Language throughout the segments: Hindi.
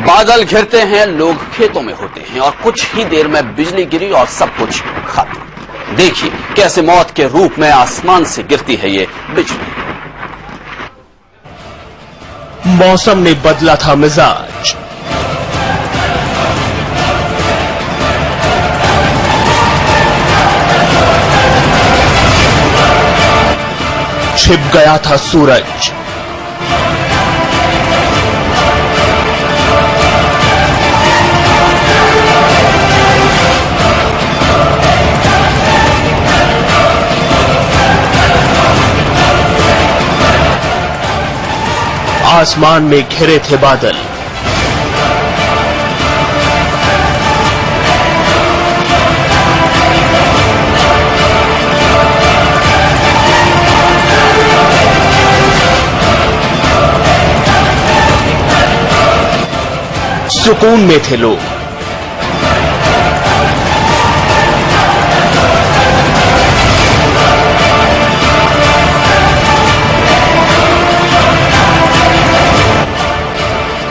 बादल घिरते हैं, लोग खेतों में होते हैं और कुछ ही देर में बिजली गिरी और सब कुछ खत्म। देखिए कैसे मौत के रूप में आसमान से गिरती है ये बिजली। मौसम ने बदला था मिजाज। छिप गया था सूरज। आसमान में घिरे थे बादल। सुकून में थे लोग।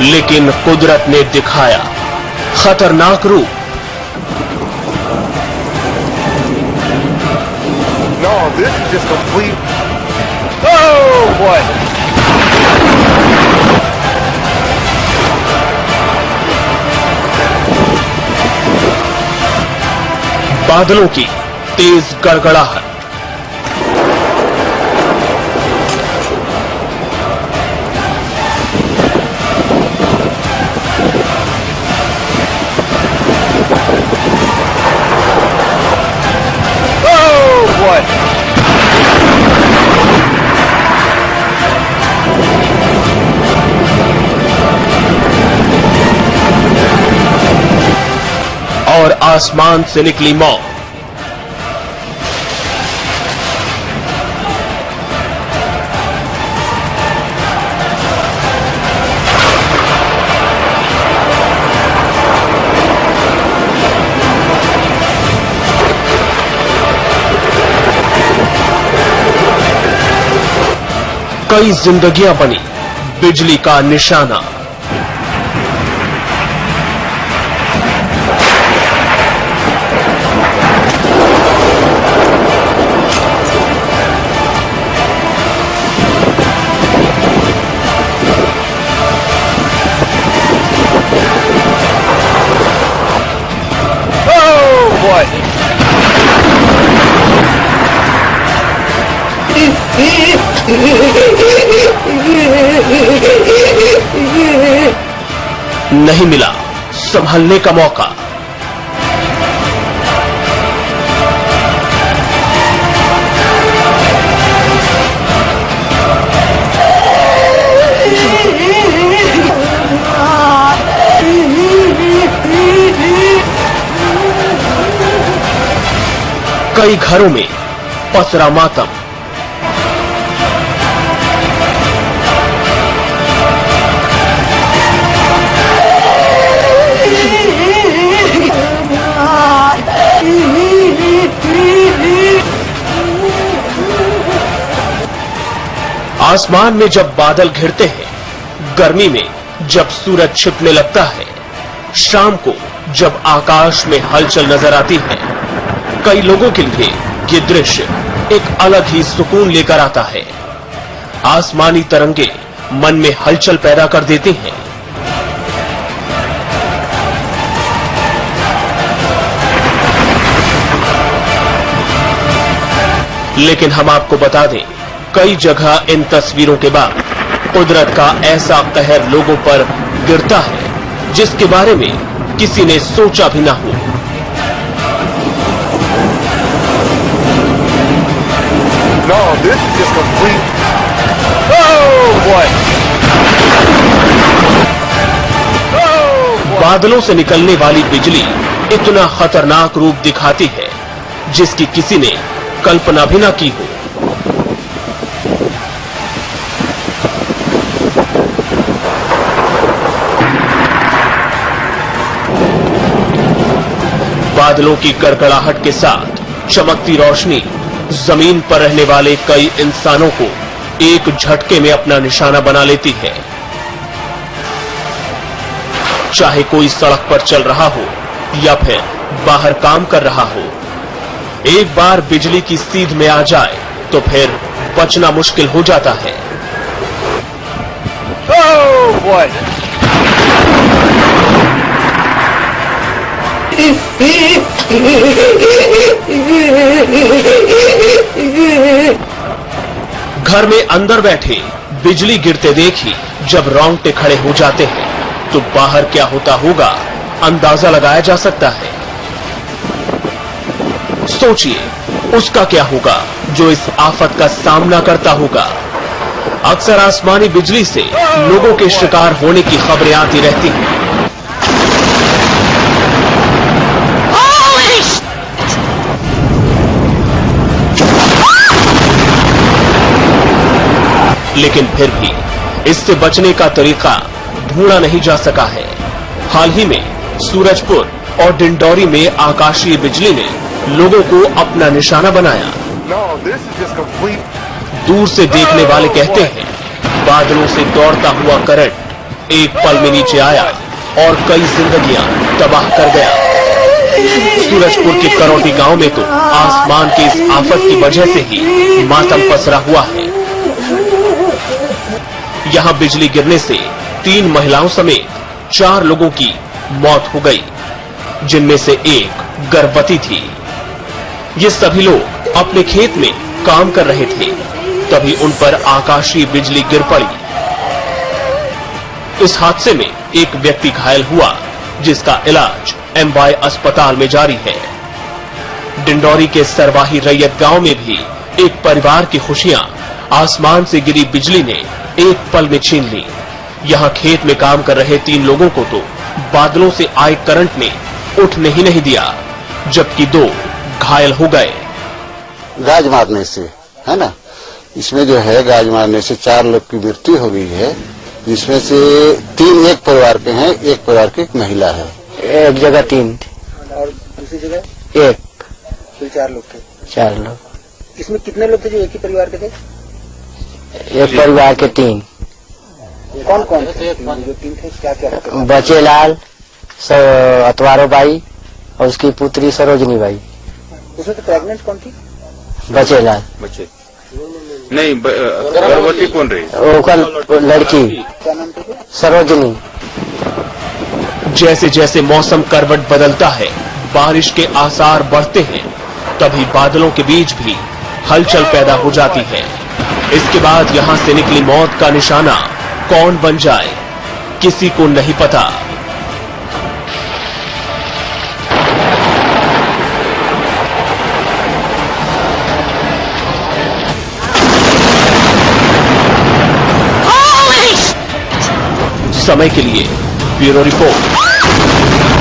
लेकिन कुदरत ने दिखाया खतरनाक रूप। No, this is just complete. Oh boy! बादलों की तेज गड़गड़ाहट। और आसमान से निकली मौत। कई जिंदगियां बनी बिजली का निशाना। नहीं मिला संभलने का मौका। कई घरों में पसरा मातम। आसमान में जब बादल घिरते हैं, गर्मी में जब सूरज छिपने लगता है, शाम को जब आकाश में हलचल नजर आती है, कई लोगों के लिए ये दृश्य एक अलग ही सुकून लेकर आता है। आसमानी तरंगे मन में हलचल पैदा कर देती हैं। लेकिन हम आपको बता दें, कई जगह इन तस्वीरों के बाद कुदरत का ऐसा कहर लोगों पर गिरता है जिसके बारे में किसी ने सोचा भी ना हो। No, this is just complete. Oh boy! बादलों से निकलने वाली बिजली इतना खतरनाक रूप दिखाती है जिसकी किसी ने कल्पना भी ना की हो। बादलों की कड़कड़ाहट के साथ चमकती रोशनी जमीन पर रहने वाले कई इंसानों को एक झटके में अपना निशाना बना लेती है। चाहे कोई सड़क पर चल रहा हो या फिर बाहर काम कर रहा हो। एक बार बिजली की सीध में आ जाए तो फिर बचना मुश्किल हो जाता है। Oh boy! घर में अंदर बैठे बिजली गिरते देख ही जब रोंगटे खड़े हो जाते हैं तो बाहर क्या होता होगा अंदाजा लगाया जा सकता है। सोचिए उसका क्या होगा जो इस आफत का सामना करता होगा। अक्सर आसमानी बिजली से लोगों के शिकार होने की खबरें आती रहती हैं। लेकिन फिर भी इससे बचने का तरीका ढूंढा नहीं जा सका है। हाल ही में सूरजपुर और डिंडौरी में आकाशीय बिजली ने लोगों को अपना निशाना बनाया। No, this is just complete. दूर से देखने वाले कहते हैं बादलों से दौड़ता हुआ करंट एक पल में नीचे आया और कई जिंदगियां तबाह कर गया। सूरजपुर के करौटी गांव में तो आसमान की इस आफत की वजह से ही मातम पसरा हुआ है। यहां बिजली गिरने से 3 महिलाओं समेत 4 लोगों की मौत हो गई, जिनमें से एक गर्भवती थी। ये सभी लोग अपने खेत में काम कर रहे थे, तभी उन पर आकाशीय बिजली गिर पड़ी। इस हादसे में एक व्यक्ति घायल हुआ, जिसका इलाज MY अस्पताल में जारी है। डिंडौरी के सरवाही रैयत गांव में भी एक परिवार की खुशियां आसमान से गिरी बिजली ने एक पल में छीन ली। यहां खेत में काम कर रहे 3 लोगों को तो बादलों से आए करंट ने उठने ही नहीं दिया, जबकि 2 घायल हो गए। गाज मारने से, है ना, इसमें जो है गाज मारने से 4 लोग की मृत्यु हो गई है, जिसमें से 3 एक परिवार के हैं, एक परिवार की एक महिला है। एक जगह 3 और दूसरी जगह 1 कुल 4 लोग थे। 4 लोग। इसमें कितने लोग थे जो एक ही परिवार के थे? एक परिवार के 3। कौन कौन थे जो 3 थे? क्या क्या करते? बचेलाल, अतवारो बाई और उसकी पुत्री सरोजनी बाई। उसमें तो प्रेग्नेंट कौन थी? बचेलाल। बच्चे नहीं, गर्भवती कौन रही? ओकर लड़की क्या नाम थे? सरोजनी। जैसे जैसे मौसम करवट बदलता है, बारिश के आसार बढ़ते हैं, तभी बादलों के बीच भी हलचल पैदा हो जाती है। इसके बाद यहां से निकली मौत का निशाना कौन बन जाए, किसी को नहीं पता। समय के लिए ब्यूरो रिपोर्ट।